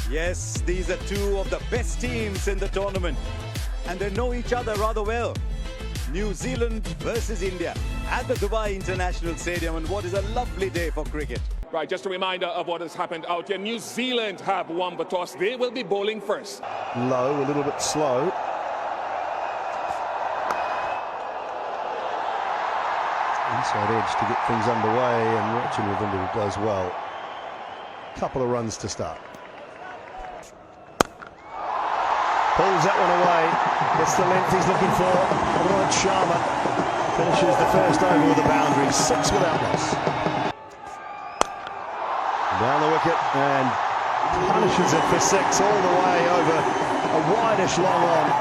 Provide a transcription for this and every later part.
Yes, these are two of the best teams in the tournament, and they know each other rather well. New Zealand versus India at the Dubai International Stadium, and what is a lovely day for cricket. Right, just a reminder of what has happened out here. New Zealand have won the toss. They will be bowling first. Low, a little bit slow. Inside edge to get things underway, and watching Ravindra does well. Couple of runs to start. Pulls that one away. Gets the length he's looking for. Rohit Sharma finishes the first over with a boundary. 6 without loss. Down the wicket and punishes it for 6 all the way over a wideish long on.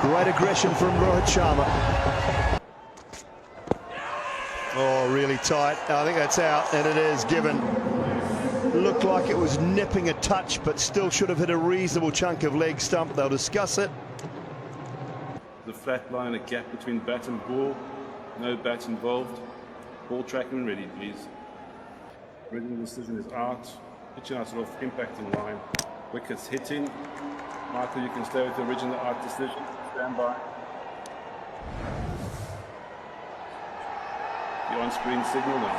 Great aggression from Rohit Sharma. Oh, really tight. I think that's out, and it is given. Looked like it was nipping a touch, but still should have hit a reasonable chunk of leg stump. They'll discuss it. The flat line, a gap between bat and ball. No bat involved. Ball tracking ready, please. Original decision is out. Pitching out sort of impacting line. Wickets hitting. Michael, you can stay with the original out decision. Stand by. The on-screen signal now.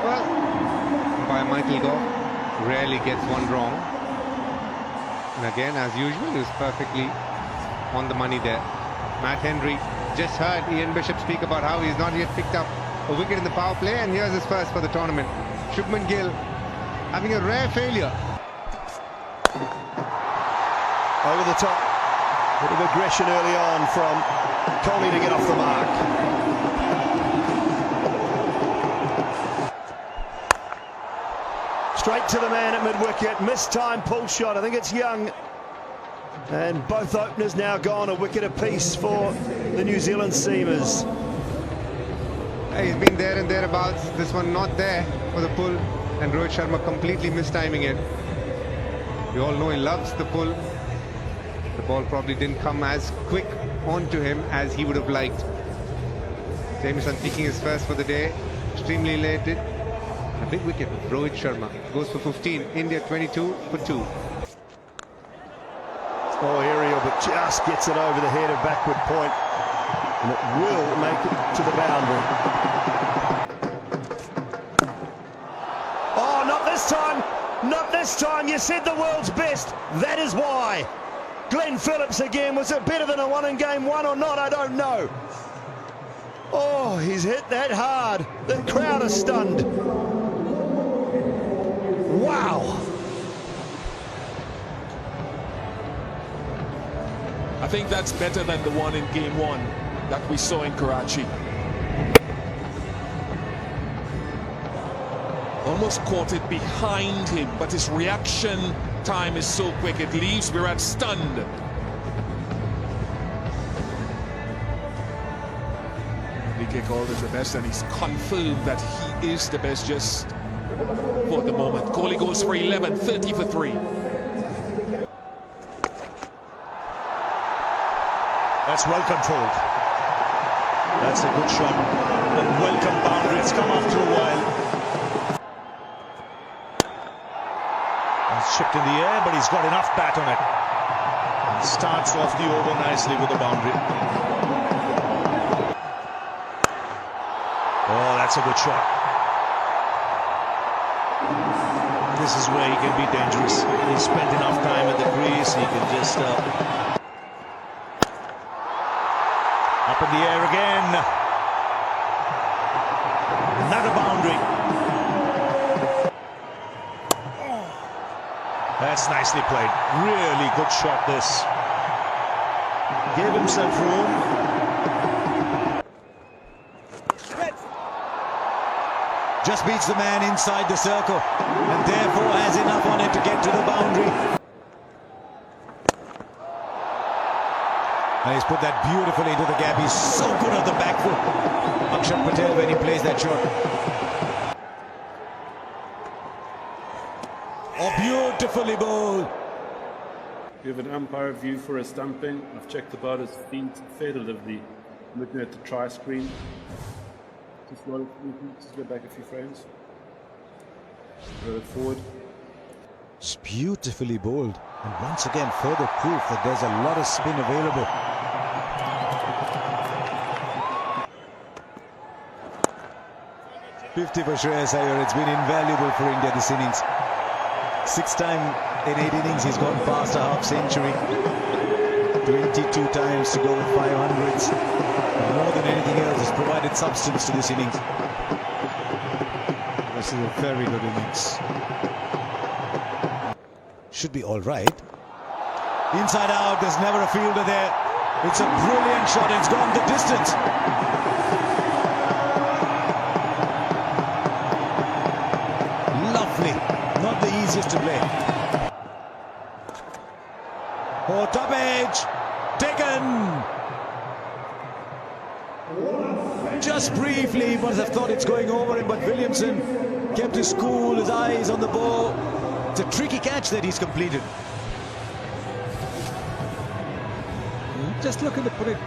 Well, by Michael Goff rarely gets one wrong. And again, as usual, he was perfectly on the money there. Matt Henry just heard Ian Bishop speak about how he's not yet picked up a wicket in the power play, and here's his first for the tournament. Shubman Gill having a rare failure. Over the top. Bit of aggression early on from Kohli to get off the mark. Straight to the man at mid-wicket, missed time pull shot. I think it's Young. And both openers now gone, a wicket apiece for the New Zealand seamers. He's been there and thereabouts. This one not there for the pull, and Rohit Sharma completely mistiming it. We all know he loves the pull. The ball probably didn't come as quick onto him as he would have liked. Jamieson taking his first for the day, extremely elated. A big wicket. Rohit Sharma goes for 15. India 22 for 2. Oh, aerial, but just gets it over the head of backward point, and it will make it to the boundary. Oh, not this time! Not this time! You said the world's best. That is why. Glenn Phillips again. Was it better than a one in game one or not? I don't know. Oh, he's hit that hard. The crowd are stunned. Wow. I think that's better than the one in game one that we saw in Karachi. Almost caught it behind him, but his reaction time is so quick it leaves Virat stunned. VK called it the best, and he's confirmed that he is the best just for the moment. Kohli goes for 11, 30 for 3. That's well controlled. That's a good shot. A welcome boundary. It's come after a while. It's chipped in the air, but he's got enough bat on it. And starts off the over nicely with the boundary. Oh, that's a good shot. This is where he can be dangerous. He spent enough time at the crease. He can just up in the air again. Another boundary. That's nicely played. Really good shot this. Gave himself room. Just beats the man inside the circle, and therefore has enough on it to get to the boundary. And he's put that beautifully into the gap. He's so good on the back foot, Akshat Patel, when he plays that shot. Oh, beautifully bowled. We have an umpire view for a stumping. I've checked the bowler's feet fair delivery. Looking at the try screen. Just go back a few frames. Roll it forward. It's beautifully bowled, and once again further proof that there's a lot of spin available. .50 for Shreyas Iyer. It's been invaluable for India this innings. 6th time in 8 innings he's gone past a half century. 22 times to go with 500s. More than anything else, has provided substance to this innings. This is a very good innings. Should be all right. Inside out, there's never a fielder there. It's a brilliant shot, it's gone the distance. Lovely, not the easiest to play. Oh, top edge, taken. Just briefly, he must have thought it's going over him, but Williamson kept his cool, his eyes on the ball. It's a tricky catch that he's completed. Just looking to put it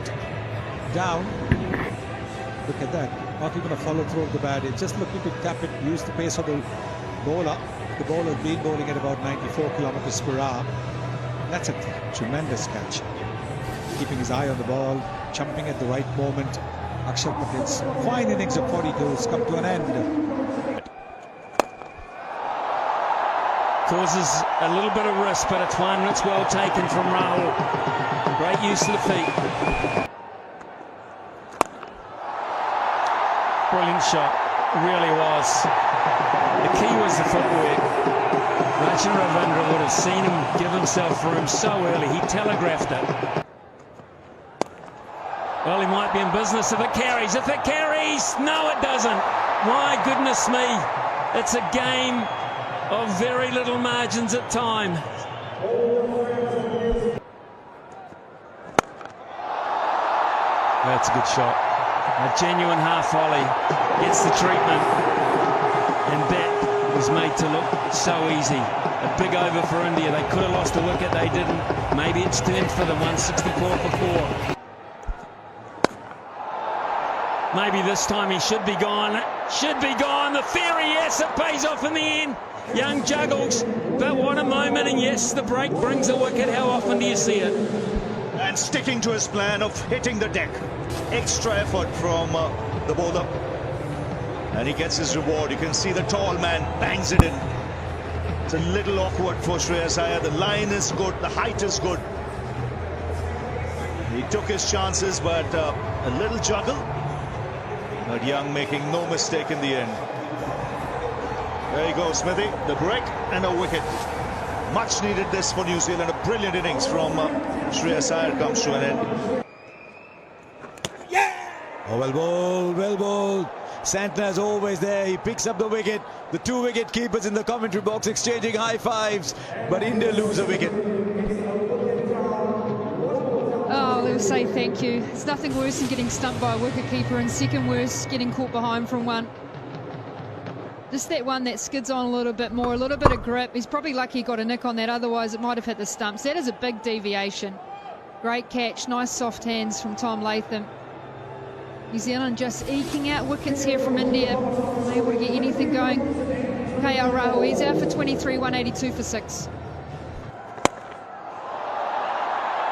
down. Look at that. Not even a follow through of the bat. It's just looking to tap it, use the pace of the bowler. The bowler has been bowling at about 94 kilometers per hour. That's a tremendous catch. Keeping his eye on the ball, jumping at the right moment. Akshar Patel's fine innings of 42 has come to an end. Causes a little bit of risk, but it's one that's well taken from Rahul. Great use of the feet. Brilliant shot, it really was. The key was the footwork. Rachin Ravindra would have seen him give himself room so early. He telegraphed it. Well, he might be in business if it carries. If it carries, no, it doesn't. My goodness me, it's a game of very little margins at time. That's a good shot. A genuine half volley gets the treatment, and that was made to look so easy. A big over for India. They could have lost a wicket, they didn't. Maybe it's turned for them. 164 for 4. Maybe this time he should be gone. Should be gone. The theory, yes, it pays off in the end. Young juggles, but what a moment, and yes, the break brings a wicket. How often do you see it? And sticking to his plan of hitting the deck. Extra effort from the bowler. And he gets his reward. You can see the tall man bangs it in. It's a little awkward for Shreyas Iyer. The line is good, the height is good. He took his chances, but a little juggle. But Young making no mistake in the end. There you go, Smithy. The break and a wicket. Much needed this for New Zealand. A brilliant innings from Shreyas Iyer comes to an end. Yeah! Oh, well bowled, well bowled. Santner is always there. He picks up the wicket. The 2 wicket keepers in the commentary box exchanging high fives. But India lose a wicket. Oh, they'll say thank you. It's nothing worse than getting stumped by a wicket-keeper, and second worse, getting caught behind from one. Just that one that skids on a little bit more, a little bit of grip. He's probably lucky he got a nick on that, otherwise it might have hit the stumps. That is a big deviation. Great catch, nice soft hands from Tom Latham. New Zealand just eking out wickets here from India. Unable to get anything going. KL Rahul, he's out for 23, 182 for 6.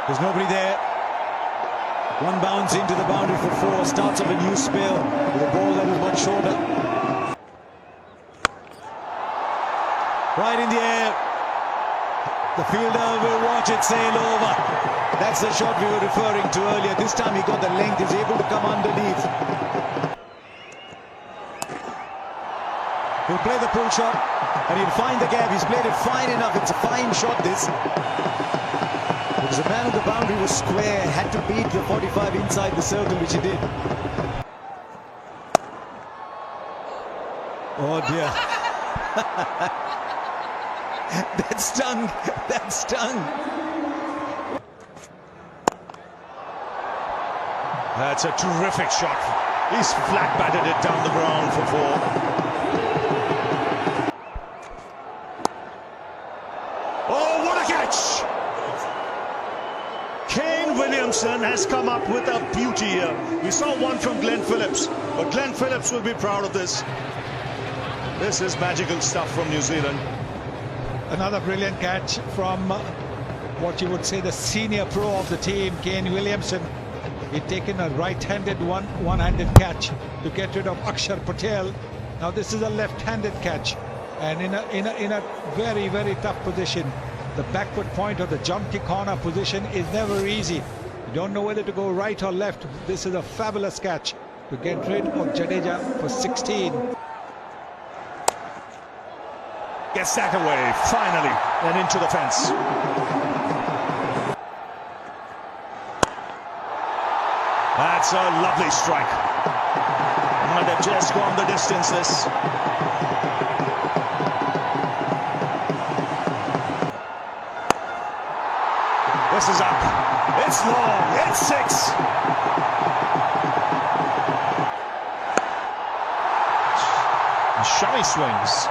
There's nobody there. One bounce into the boundary for 4. Starts off a new spell with a ball that is much shorter. Right in the air. The fielder will watch it sail over. That's the shot we were referring to earlier. This time he got the length. He's able to come underneath. He'll play the pull shot and he'll find the gap. He's played it fine enough. It's a fine shot, this. Because the man on the boundary was square, had to beat the 45 inside the circle, which he did. Oh dear. That stung. That stung. That's a terrific shot. He's flat batted it down the ground for 4. Oh, what a catch! Kane Williamson has come up with a beauty here. We saw one from Glenn Phillips, but Glenn Phillips will be proud of this. This is magical stuff from New Zealand. Another brilliant catch from what you would say the senior pro of the team, Kane Williamson. He'd taken a right-handed one-handed catch to get rid of Akshar Patel. Now this is a left-handed catch, and in a very, very tough position. The backward point or the jumpy corner position is never easy. You don't know whether to go right or left. This is a fabulous catch to get rid of Jadeja for 16. Gets that away, finally, and into the fence. That's a lovely strike. Might have just gone the distance, this. This is up. It's long. It's 6. Shami swings.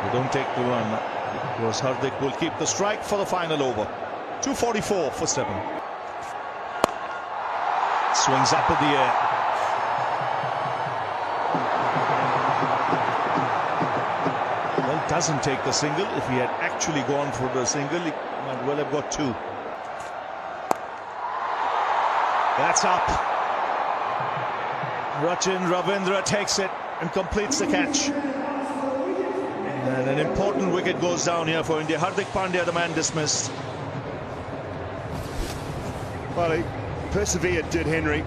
They don't take the run. Because Hardik will keep the strike for the final over. 2:44 for 7. Swings up in the air. Well, doesn't take the single. If he had actually gone for the single, he might well have got 2. That's up. Rachin Ravindra takes it and completes the catch. And an important wicket goes down here for India. Hardik Pandya, the man dismissed. Well, he persevered, did Henry.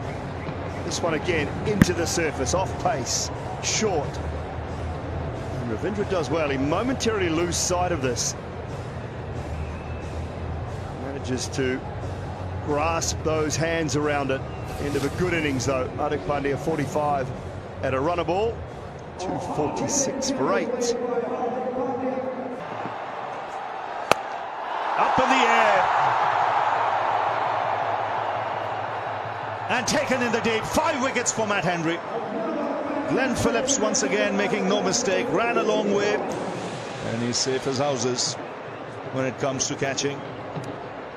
This one again into the surface, off pace, short. And Ravindra does well. He momentarily loses sight of this. Manages to grasp those hands around it. End of a good innings though. Hardik Pandya 45 at a runner ball. 246 for 8. Up in the air. And taken in the deep. 5 wickets for Matt Henry. Glenn Phillips once again making no mistake. Ran a long way. And he's safe as houses when it comes to catching.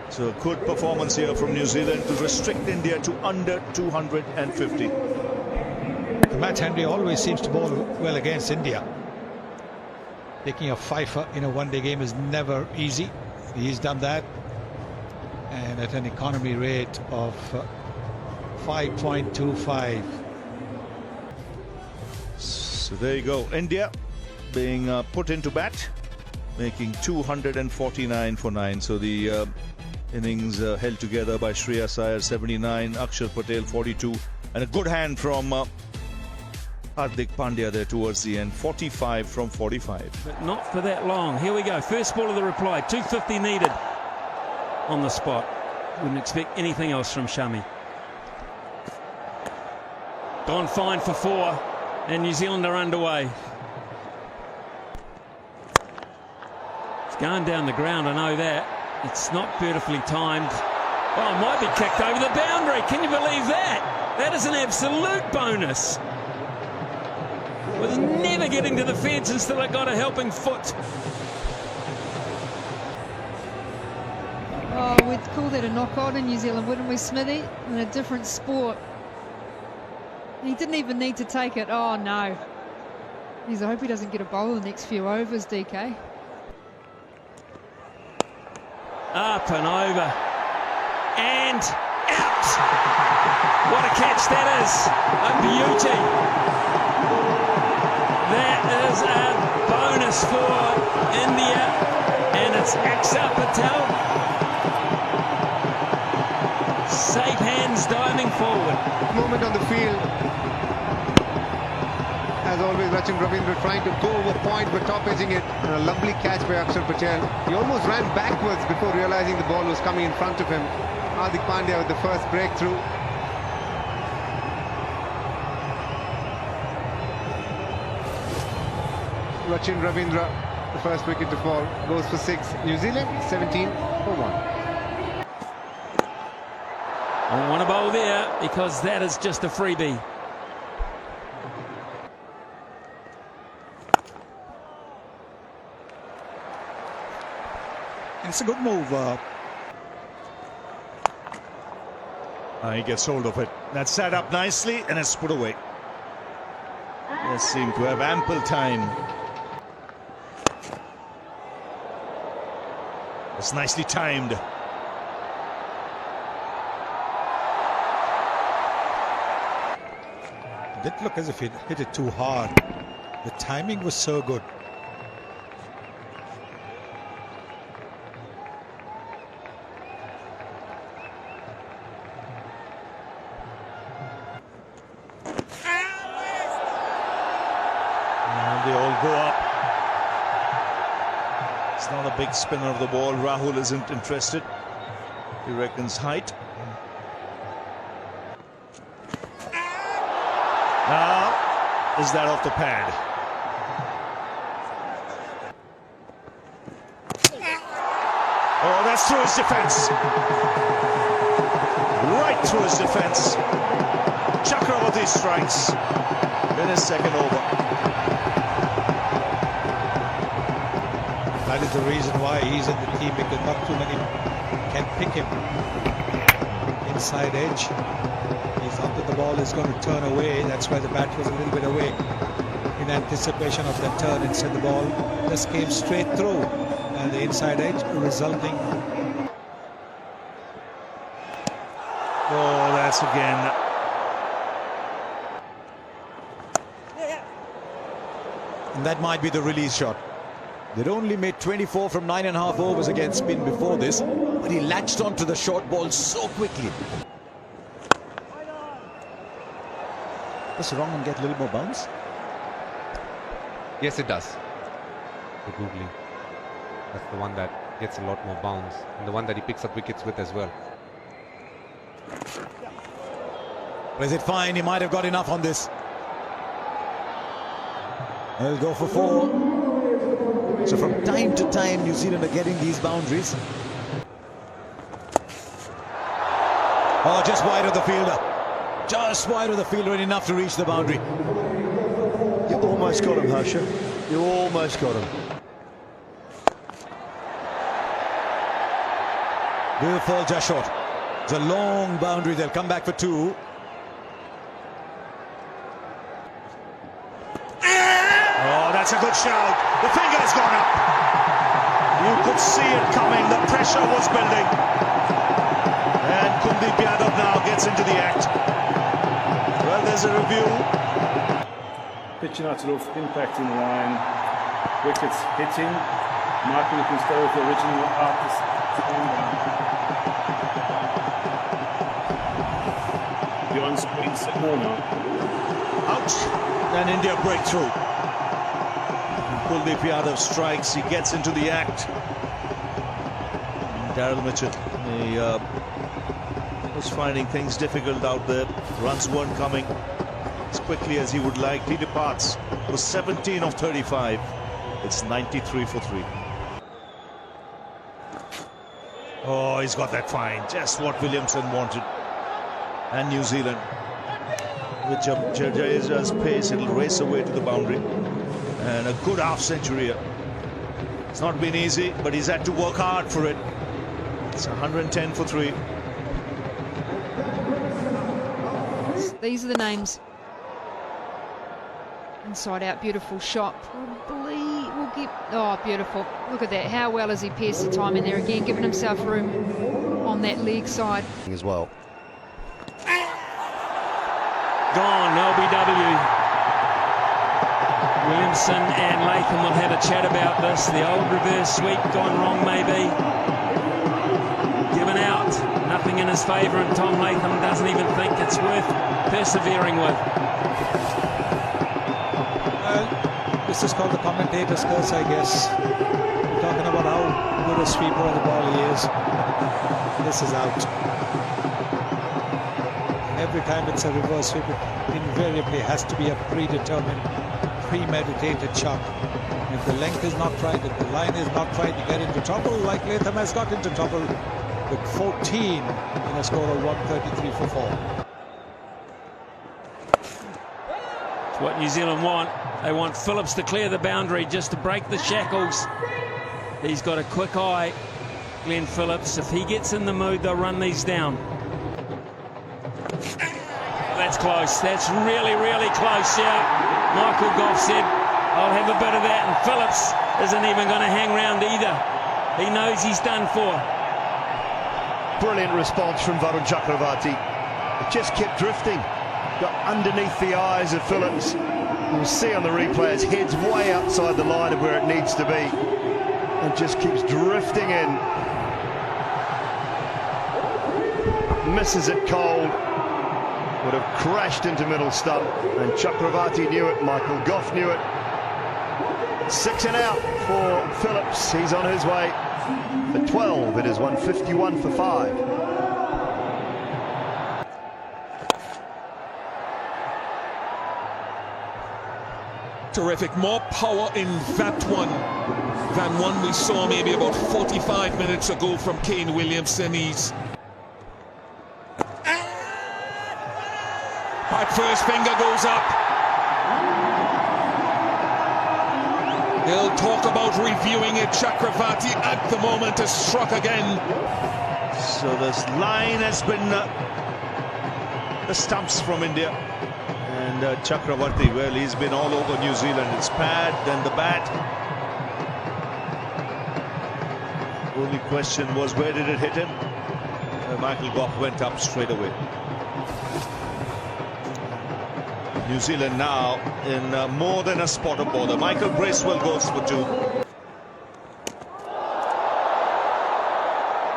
So a good performance here from New Zealand to restrict India to under 250. Matt Henry always seems to bowl well against India. Taking a fifer in a one-day game is never easy. He's done that, and at an economy rate of 5.25. So there you go. India being put into bat, making 249 for 9. So the innings held together by Shreyas Iyer 79, Akshar Patel 42, and a good hand from Hardik Pandya there towards the end, 45 from 45. But not for that long. Here we go. First ball of the reply. 250 needed on the spot. Wouldn't expect anything else from Shami. Gone fine for 4, and New Zealand are underway. It's going down the ground, I know that. It's not beautifully timed. Oh, it might be kicked over the boundary. Can you believe that? That is an absolute bonus. Was never getting to the fence until it got a helping foot. Oh, we'd call that a knock-on in New Zealand, wouldn't we, Smithy? In a different sport. He didn't even need to take it. Oh, no. Jeez, I hope he doesn't get a bowl in the next few overs, DK. Up and over. And out! What a catch that is. A beauty. That is a bonus for India, and it's Akshar Patel. Safe hands diving forward. Moment on the field. As always, Rachin Ravindra trying to go over point but top edging it. And a lovely catch by Akshar Patel. He almost ran backwards before realizing the ball was coming in front of him. Hardik Pandya with the first breakthrough. Rachin Ravindra, the first wicket to fall, goes for 6. New Zealand 17 for 1. I want to bowl there because that is just a freebie. It's a good move. He gets hold of it. That's set up nicely and it's put away. They seem to have ample time. It's nicely timed. It didn't look as if he hit it too hard. The timing was so good. And they all go up. It's not a big spinner of the ball. Rahul isn't interested. He reckons height. Now, is that off the pad? Oh, that's through his defense. Right through his defense. Chakravarti strikes in his second over. That is the reason why he's in the team, because not too many can pick him. Inside edge. He thought that the ball is going to turn away. That's why the bat was a little bit away in anticipation of that turn. Instead, the ball just came straight through. And the inside edge resulting. Oh, that's again. And that might be the release shot. They'd only made 24 from 9.5 overs against spin before this, but he latched onto the short ball so quickly. Does wrong and get a little more bounce? Yes, it does. The googly. That's the one that gets a lot more bounce, and the one that he picks up wickets with as well. Plays it fine. He might have got enough on this. He'll go for 4. So from time to time, New Zealand are getting these boundaries. Oh, just wide of the fielder. Just wide of the fielder and enough to reach the boundary. You almost got him, Harsha. You almost got him. Will fall just short. It's a long boundary. They'll come back for 2. Oh, that's a good shout. The finger's gone up. You could see it coming. The pressure was building. And Kuldeep Yadav now gets into the act. Well, there's a review. Pitching out sort of impact in the line. Wickets hitting. Marking can stay with the original artist. The on-screen signal now. Out. And India breakthrough. Kuldeep Yadav strikes. He gets into the act. Daryl Mitchell, he was finding things difficult out there. Runs weren't coming as quickly as he would like. He departs. It was 17 of 35. It's 93 for 3. Oh, he's got that fine. Just what Williamson wanted. And New Zealand. With Jadeja's pace, it'll race away to the boundary. And a good half century here. It's not been easy, but he's had to work hard for it. It's 110 for 3. These are the names. Inside out, beautiful shot. Probably will get. Oh, beautiful. Look at that. How well has he pierced the time in there again, giving himself room on that leg side. As well. Gone, LBW. Williamson and Latham will have a chat about this. The old reverse sweep gone wrong, maybe. Given out. Nothing in his favour, and Tom Latham doesn't even think it's worth persevering with. This is called the commentator's curse, I guess. We're talking about how good a sweeper of the ball he is. This is out. Every time it's a reverse sweep, it invariably has to be a predetermined, premeditated shot. If the length is not right, if the line is not right, you get into trouble, like Latham has got into trouble with 14 in a score of 133 for 4. It's what New Zealand want. They want Phillips to clear the boundary just to break the shackles. He's got a quick eye, Glenn Phillips. If he gets in the mood, they'll run these down. That's close. That's really, really close, yeah. Michael Goff said, I'll have a bit of that, and Phillips isn't even going to hang round either. He knows he's done for. Brilliant response from Varun Chakravarti. It just kept drifting. Got underneath the eyes of Phillips. You'll see on the replay his head's way outside the line of where it needs to be. And just keeps drifting in. Misses it cold. Would have crashed into middle stump. And Chakravarti knew it. Michael Goff knew it. 6 and out for Phillips. He's on his way. For 12, it is 151 for 5. Terrific. More power in that one than one we saw maybe about 45 minutes ago from Kane Williamson. He's that first finger goes up. They'll talk about reviewing it. Chakravarti at the moment has struck again. So this line has been the stumps from India. And Chakravarti, well, he's been all over New Zealand. It's pad, then the bat. Only question was, where did it hit him? Michael Goff went up straight away. New Zealand now in more than a spot of bother. Michael Bracewell goes for 2.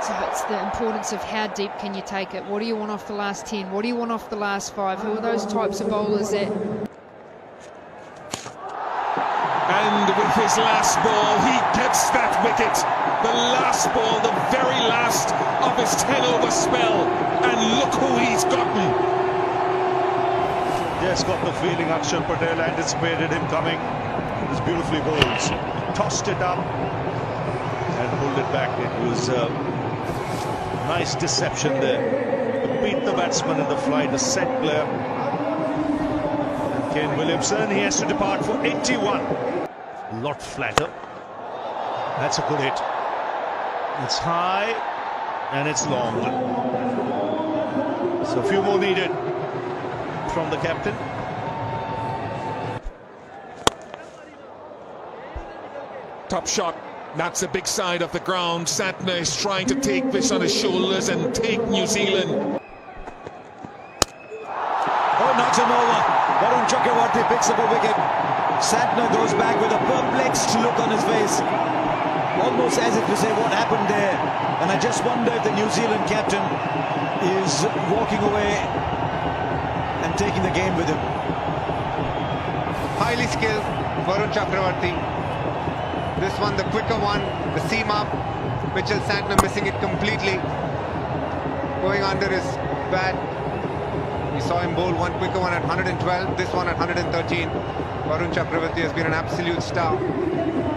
So it's the importance of how deep can you take it. What do you want off the last 10? What do you want off the last 5? Who are those types of bowlers that... And with his last ball, he gets that wicket. The last ball, the very last of his 10-over spell. And look who he's gotten. Just got the feeling Akshar Patel anticipated him coming. It was beautifully bowled. Tossed it up and pulled it back. It was nice deception there. To beat the batsman in the flight, a set player. And Kane Williamson, he has to depart for 81. A lot flatter. That's a good hit. It's high and it's long. So a few more needed from the captain. Top shot. That's a big side of the ground. Santner is trying to take this on his shoulders and take New Zealand. Oh, knocks him over. Varun Chakravarti picks up a wicket. Santner goes back with a perplexed look on his face. Almost as if to say, what happened there? And I just wonder if the New Zealand captain is walking away and taking the game with him. Highly skilled Varun Chakravarti. This one, the quicker one, the seam up. Mitchell Santner missing it completely. Going under his bat. We saw him bowl one quicker one at 112, this one at 113. Varun Chakravarti has been an absolute star.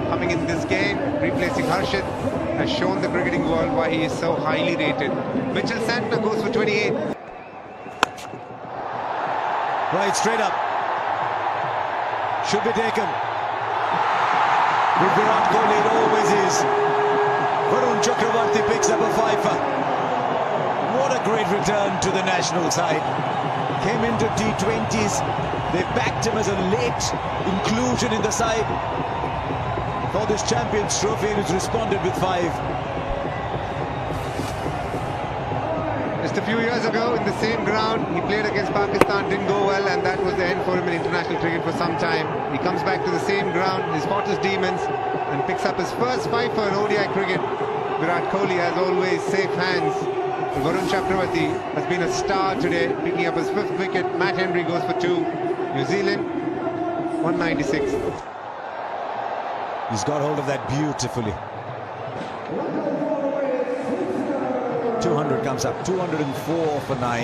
Coming in this game, replacing Harshit, has shown the cricketing world why he is so highly rated. Mitchell Santner goes for 28. Right, straight up. Should be taken. With Virat Kohli, it always is. Varun Chakravarti picks up a fifer. What a great return to the national side. Came into T20s. They backed him as a late inclusion in the side for this Champions Trophy, and he's responded with 5. Just a few years ago, in the same ground, he played against Pakistan, didn't go well, and that was the end for him in international cricket for some time. He comes back to the same ground, his Fortress Demons, and picks up his first 5 for ODI cricket. Virat Kohli has always safe hands. Varun Chakravarti has been a star today, picking up his 5th wicket. Matt Henry goes for 2. New Zealand, 196. He's got hold of that beautifully. 200 comes up, 204 for 9.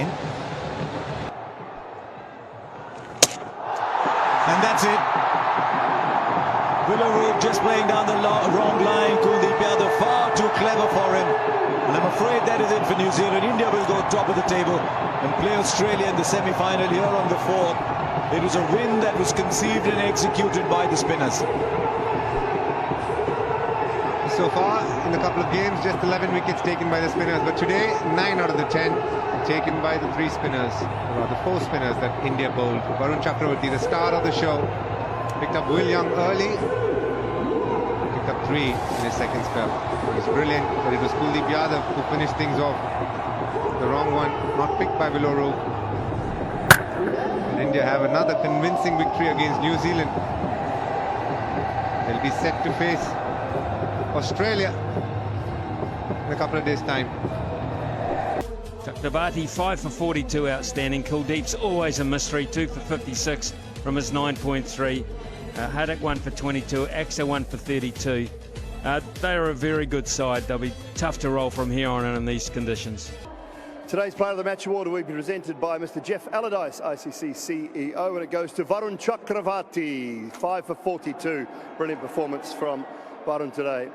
And that's it. Willow just playing down the wrong line. Kuldeep Yadav far too clever for him. And I'm afraid that is it for New Zealand. India will go top of the table and play Australia in the semi-final here on the 4th. It was a win that was conceived and executed by the spinners. So far, in a couple of games, just 11 wickets taken by the spinners. But today, 9 out of the 10 taken by the 3 spinners, or the 4 spinners that India bowled. Varun Chakravarti, the star of the show, picked up Will Young early, picked up 3 in his second spell. It was brilliant, but it was Kuldeep Yadav who finished things off. The wrong one, not picked by Villaroo. And India have another convincing victory against New Zealand. They'll be set to face Australia in a couple of days' time. Chakravarti 5 for 42, outstanding. Kuldeep's always a mystery, 2 for 56 from his 9.3. Haddock 1 for 22, Axer 1 for 32. They are a very good side. They'll be tough to roll from here on in these conditions. Today's Player of the Match award will be presented by Mr. Jeff Allardyce, ICC CEO, and it goes to Varun Chakravarti, 5 for 42. Brilliant performance from Varun today.